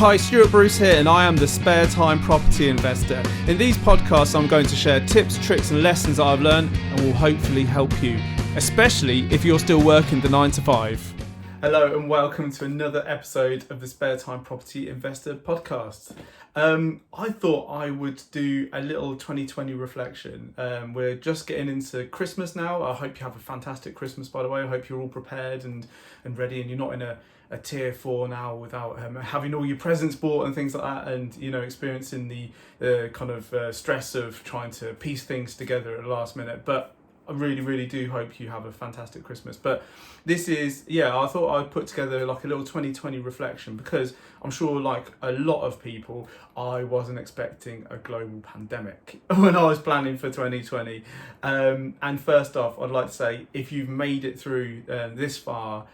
Hi, Stuart Bruce here, and I am the Spare Time Property Investor. In these podcasts, I'm going to share tips, tricks and lessons that I've learned and will hopefully help you, especially if you're still working the 9 to 5. Hello and welcome to another episode of the Spare Time Property Investor podcast. I thought I would do a little 2020 reflection. We're just getting into Christmas now. I hope you have a fantastic Christmas, by the way. I hope you're all prepared and ready, and you're not in a tier 4 now without having all your presents bought and things like that, and experiencing the kind of stress of trying to piece things together at the last minute. But I really do hope you have a fantastic Christmas. But this is, I thought I'd put together like a little 2020 reflection, because I'm sure, like a lot of people, I wasn't expecting a global pandemic when I was planning for 2020. And first off, I'd like to say, if you've made it through this far,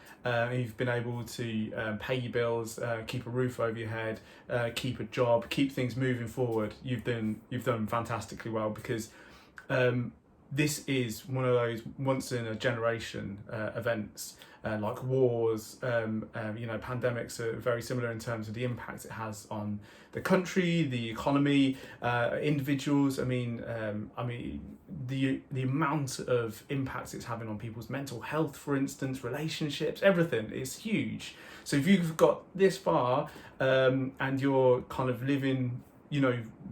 you've been able to pay your bills, keep a roof over your head, keep a job, keep things moving forward, you've done fantastically well, because this is one of those once in a generation events, like wars. Pandemics are very similar in terms of the impact it has on the country, the economy, individuals. The amount of impact it's having on people's mental health, for instance, relationships, everything is huge. So if you've got this far and you're kind of living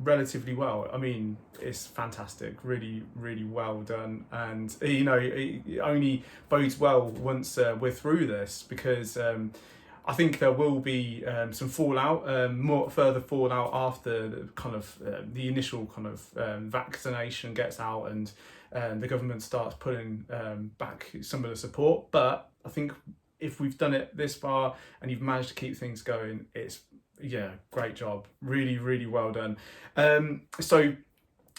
relatively well, it's fantastic, really well done. And it only bodes well once we're through this, because I think there will be some fallout, more further fallout after the initial vaccination gets out and the government starts putting back some of the support. But I think if we've done it this far and you've managed to keep things going, it's great job, really well done. So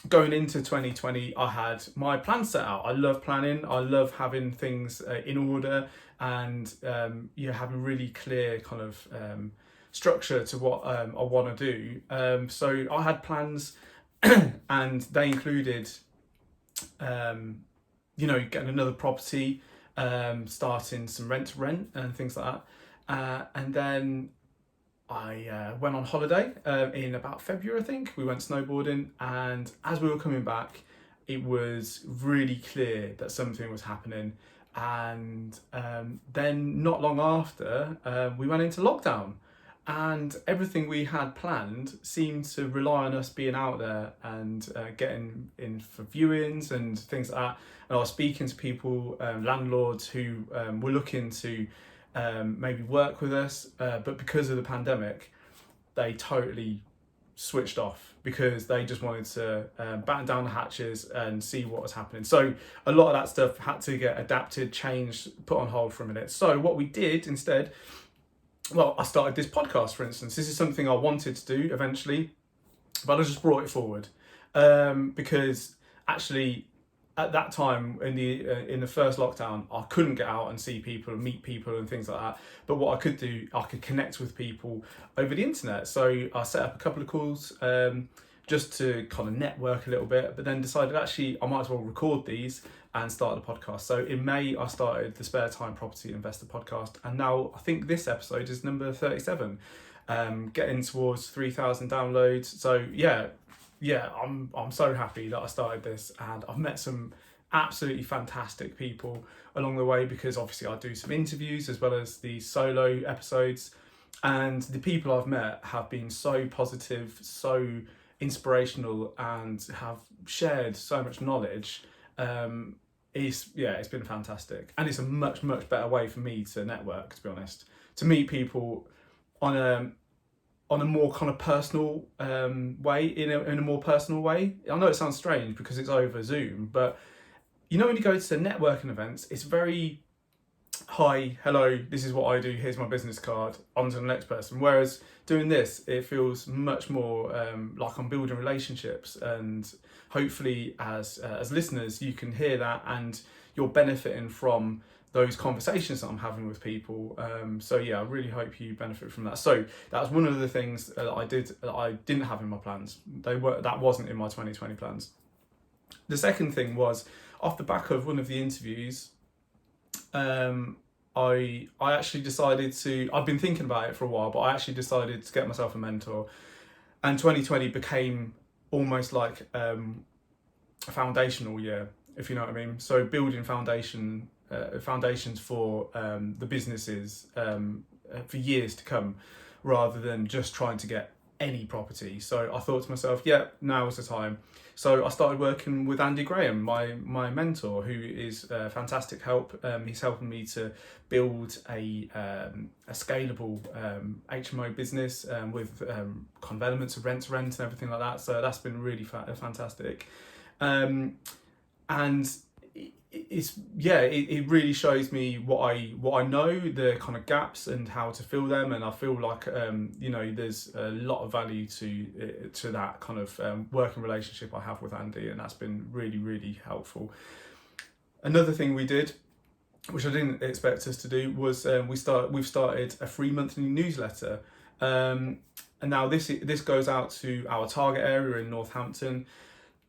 going into 2020, I had my plan set out. I love planning. I love having things in order, and having really clear kind of structure to what I want to do. So I had plans, and they included, getting another property, starting some rent to rent and things like that, and then I went on holiday in about February, I think. We went snowboarding, and as we were coming back, it was really clear that something was happening. And then not long after, we went into lockdown, and everything we had planned seemed to rely on us being out there and getting in for viewings and things like that. And I was speaking to people, landlords who were looking to maybe work with us, but because of the pandemic, they totally switched off, because they just wanted to batten down the hatches and see what was happening. So a lot of that stuff had to get adapted, changed, put on hold for a minute. So what we did instead, I started this podcast, for instance. This is something I wanted to do eventually, but I just brought it forward because actually, at that time in the first lockdown, I couldn't get out and see people and meet people and things like that. But what I could do, I could connect with people over the internet. So I set up a couple of calls just to kind of network a little bit, but then decided actually I might as well record these and start the podcast. So in May, I started the Spare Time Property Investor podcast, and now I think this episode is number 37, getting towards 3,000 downloads. So I'm so happy that I started this, and I've met some absolutely fantastic people along the way, because obviously I do some interviews as well as the solo episodes, and the people I've met have been so positive, so inspirational, and have shared so much knowledge. It's been fantastic, and it's a much better way for me to network, to be honest, to meet people on a more kind of personal way, in a more personal way. I know it sounds strange because it's over Zoom, but when you go to networking events, it's very, hi, hello, this is what I do, here's my business card, on to the next person. Whereas doing this, it feels much more like I'm building relationships, and hopefully as listeners, you can hear that and you're benefiting from those conversations that I'm having with people. I really hope you benefit from that. So that was one of the things that I did that I didn't have in my plans. That wasn't in my 2020 plans. The second thing was, off the back of one of the interviews, I actually decided to. I've been thinking about it for a while, but I actually decided to get myself a mentor, and 2020 became almost like a foundational year, if you know what I mean. So building foundations for the businesses for years to come, rather than just trying to get any property. So I thought to myself, yeah, now is the time. So I started working with Andy Graham, my mentor, who is fantastic help. He's helping me to build a scalable HMO business with kind of elements of rent to rent and everything like that. So that's been really fantastic. And it really shows me what I know, the kind of gaps and how to fill them, and I feel like there's a lot of value to that kind of working relationship I have with Andy, and that's been really, really helpful. Another thing we did, which I didn't expect us to do, was we've started a free monthly newsletter, and now this goes out to our target area in Northampton,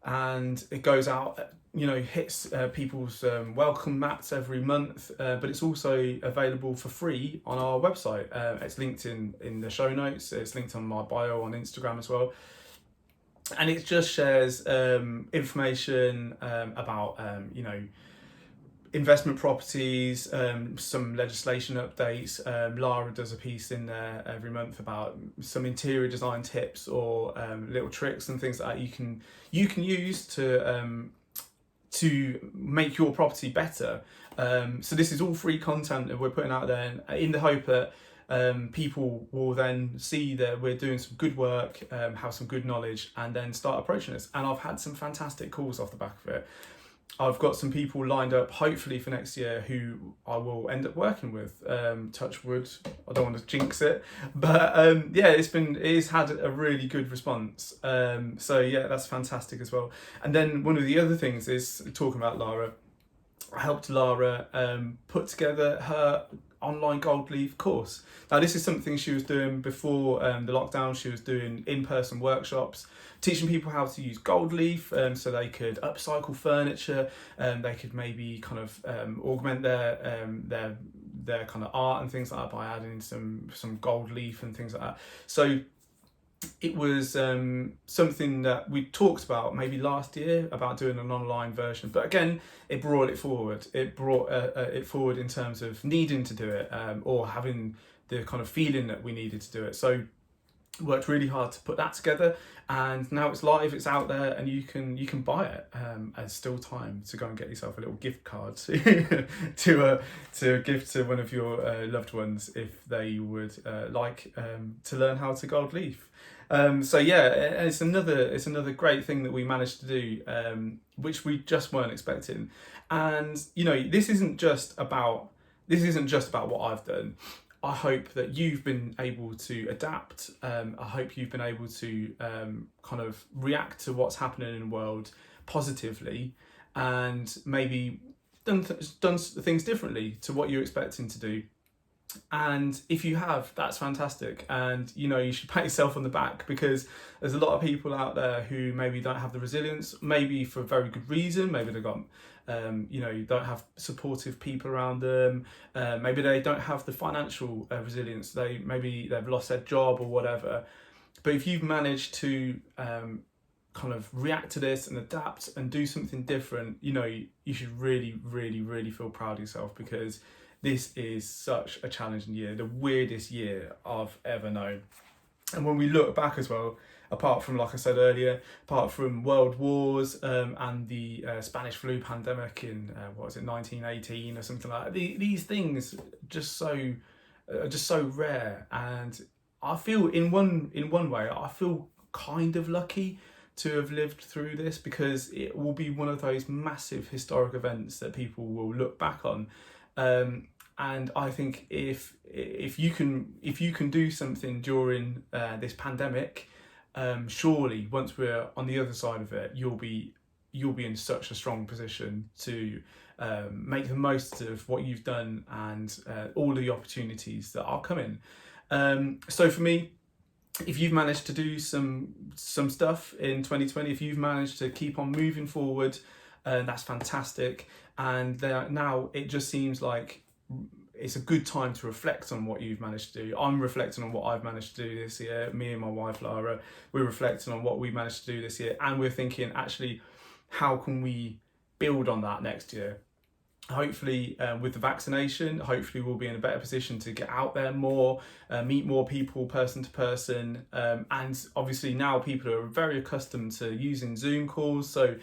and it goes out, hits people's welcome mats every month, but it's also available for free on our website. It's linked in the show notes. It's linked on my bio on Instagram as well, and it just shares information about investment properties, some legislation updates. Lara does a piece in there every month about some interior design tips or little tricks and things like that you can use to make your property better. So this is all free content that we're putting out there, in the hope that people will then see that we're doing some good work, have some good knowledge, and then start approaching us. And I've had some fantastic calls off the back of it. I've got some people lined up, hopefully for next year, who I will end up working with. Touch wood, I don't want to jinx it, but it's had a really good response. So yeah, that's fantastic as well. And then one of the other things is talking about Lara. I helped Lara put together her online gold leaf course. Now this is something she was doing before the lockdown. She was doing in-person workshops, teaching people how to use gold leaf so they could upcycle furniture, they could maybe kind of augment their kind of art and things like that by adding some gold leaf and things like that. So it was something that we talked about maybe last year, about doing an online version, but again it brought it forward. It brought it forward in terms of needing to do it, or having the kind of feeling that we needed to do it. So worked really hard to put that together, and now it's live, it's out there, and you can buy it. There's still time to go and get yourself a little gift card to give to one of your loved ones if they would like to learn how to gold leaf. So yeah, it's another great thing that we managed to do, which we just weren't expecting. And this isn't just about what I've done. I hope that you've been able to adapt. I hope you've been able to kind of react to what's happening in the world positively, and maybe done things differently to what you're expecting to do. And if you have, that's fantastic, and you should pat yourself on the back, because there's a lot of people out there who maybe don't have the resilience, maybe for a very good reason. Maybe they've got don't have supportive people around them, maybe they don't have the financial resilience, maybe they've lost their job or whatever. But if you've managed to kind of react to this and adapt and do something different, you should really, really, really feel proud of yourself, because this is such a challenging year, the weirdest year I've ever known. And when we look back as well, apart from, like I said earlier, apart from world wars and the Spanish flu pandemic in 1918 or something like that, these things are just so rare. And I feel in one way I feel kind of lucky to have lived through this, because it will be one of those massive historic events that people will look back on. And I think if you can do something during this pandemic, surely once we're on the other side of it, you'll be in such a strong position to make the most of what you've done and all the opportunities that are coming. So for me, if you've managed to do some stuff in 2020, if you've managed to keep on moving forward, that's fantastic. And now it just seems like it's a good time to reflect on what you've managed to do. I'm reflecting on what I've managed to do this year. Me and my wife Lara, we're reflecting on what we managed to do this year, and we're thinking, actually, how can we build on that next year? Hopefully, with the vaccination, hopefully we'll be in a better position to get out there more, meet more people person to person, and obviously now people are very accustomed to using Zoom calls, so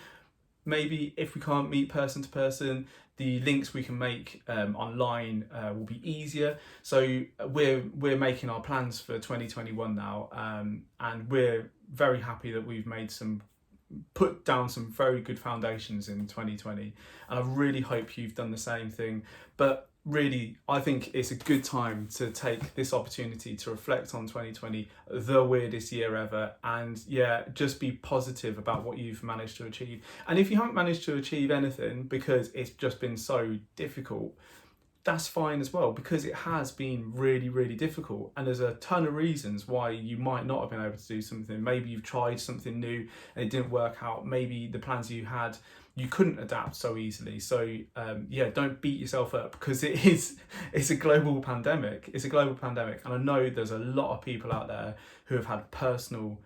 maybe if we can't meet person to person, the links we can make online will be easier. So we're making our plans for 2021 now, and we're very happy that we've put down some very good foundations in 2020, and I really hope you've done the same thing. But really, I think it's a good time to take this opportunity to reflect on 2020, the weirdest year ever, and just be positive about what you've managed to achieve. And if you haven't managed to achieve anything because it's just been so difficult, that's fine as well, because it has been really, really difficult, and there's a ton of reasons why you might not have been able to do something. Maybe you've tried something new and it didn't work out. Maybe the plans you had, you couldn't adapt so easily. So don't beat yourself up, because it's a global pandemic. It's a global pandemic, and I know there's a lot of people out there who have had personal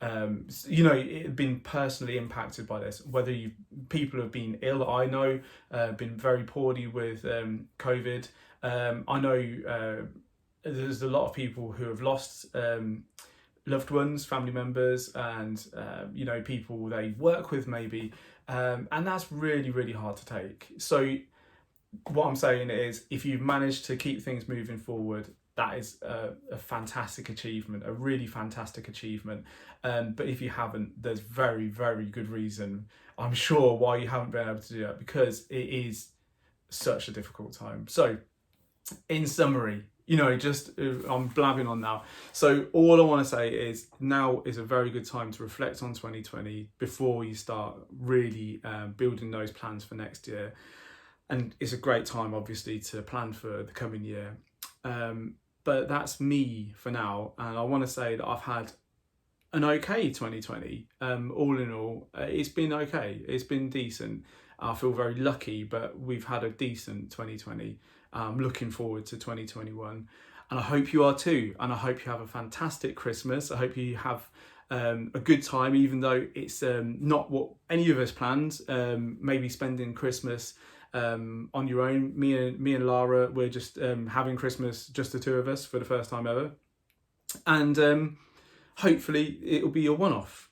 been personally impacted by this. Whether people have been ill, I know, been very poorly with COVID. I know there's a lot of people who have lost loved ones, family members, and people they work with maybe, and that's really, really hard to take. So what I'm saying is, if you've managed to keep things moving forward, that is a fantastic achievement, a really fantastic achievement. But if you haven't, there's very, very good reason, I'm sure, why you haven't been able to do that, because it is such a difficult time. So in summary, I'm blabbing on now. So all I want to say is, now is a very good time to reflect on 2020 before you start really building those plans for next year. And it's a great time, obviously, to plan for the coming year. But that's me for now, and I want to say that I've had an okay 2020. All in all, it's been okay. It's been decent. I feel very lucky, but we've had a decent 2020. I'm looking forward to 2021, and I hope you are too. And I hope you have a fantastic Christmas. I hope you have a good time, even though it's not what any of us planned. Maybe spending Christmas on your own. Me and Lara, we're just having Christmas, just the two of us, for the first time ever, and hopefully it'll be a one-off.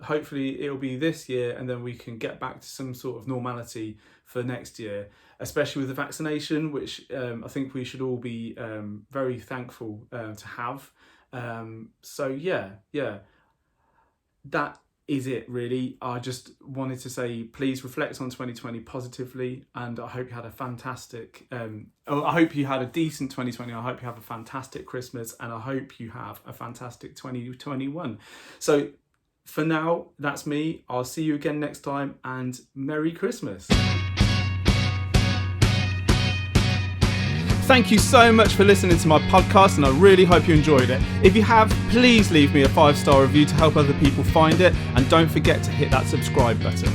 Hopefully it'll be this year, and then we can get back to some sort of normality for next year, especially with the vaccination, which I think we should all be very thankful to have. That is it, really. I just wanted to say, please reflect on 2020 positively, and I hope you had a fantastic I hope you had a decent 2020. I hope you have a fantastic Christmas, and I hope you have a fantastic 2021. So for now, that's me. I'll see you again next time, and Merry Christmas. Thank you so much for listening to my podcast, and I really hope you enjoyed it. If you have, please leave me a 5-star review to help other people find it, and don't forget to hit that subscribe button.